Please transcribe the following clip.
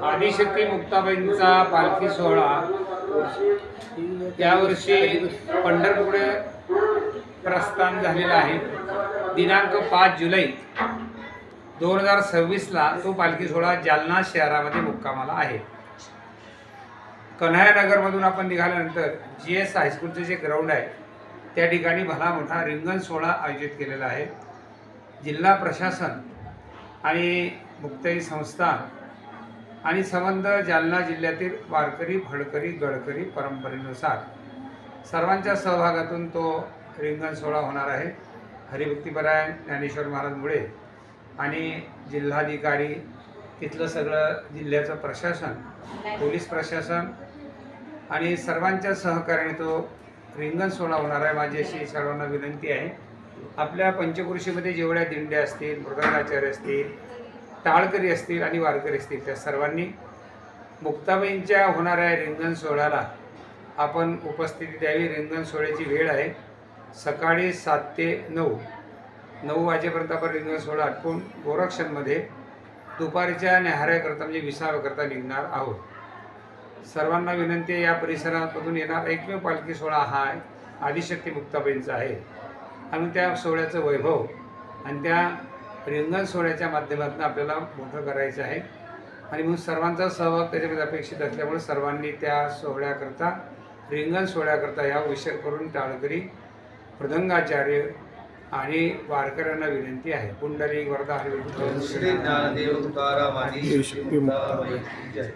आदिशक्ती मुक्ताबाईंचा पालखी सोहळा यावर्षी पंढरपूरकडे प्रस्थान झालेला आहे। दिनांक 5 जुलै 2026ला तो पालखी सोहळा जालना शहरामध्ये मुक्कामाला आहे। कन्हैयानगरमधून आपण निघाल्यानंतर GS हायस्कूलचे जे ग्राउंड आहे त्या ठिकाणी भला मोठा रिंगण सोहळा आयोजित केलेला आहे। जिल्हा प्रशासन आणि मुक्ताई संस्था आणि संबंध जालना जिल्ह्यातील वारकरी, फडकरी, गडकरी परंपरेनुसार सर्वांच्या सहभागातून तो रिंगण सोहळा होणार आहे। हरिभक्तीपरायण ज्ञानेश्वर महाराज मुळे आणि जिल्हाधिकारी, तिथलं सगळं जिल्ह्याचं प्रशासन, पोलीस प्रशासन आणि सर्वांच्या सहकार्याने तो रिंगण सोहळा होणार आहे। माझी अशी सर्वांना विनंती आहे, आपल्या पंचक्रोशीमध्ये जेवढ्या दिंड्या असतील, मृदंगाचार्य असतील, टाळकरी असतील आणि वारकरी असतील, त्या सर्वांनी मुक्ताबाईंच्या होणाऱ्या रिंगण सोहळ्याला आपण उपस्थिती द्यावी। रिंगण सोहळ्याची वेळ आहे सकाळी 7 ते 9 वाजेपर्यंत आपण रिंगण सोहळा आटपून गोरक्षणमध्ये दुपारच्या न्याहाऱ्याकरता म्हणजे विसाव्याकरता निघणार आहोत। सर्वांना विनंती आहे, या परिसरामधून येणार एकमेव पालखी सोहळा हा आहे, आदिशक्ती मुक्ताबाईंचा आहे आणि त्या सोहळ्याचं वैभव आणि त्या रिंगण सोहळ्याच्या माध्यमातून आपल्याला मोठं करायचं आहे आणि म्हणून सर्वांचा सहभाग त्याच्यामध्ये अपेक्षित असल्यामुळे सर्वांनी त्या सोहळ्याकरता, रिंगण सोहळ्याकरता या विषय करून टाळकरी, मृदंगाचार्य आणि वारकऱ्यांना विनंती आहे। पुंडलिक वरदा हरी श्री ज्ञानदेव तुकाराम आदिशक्ती मुक्ताबाई जय।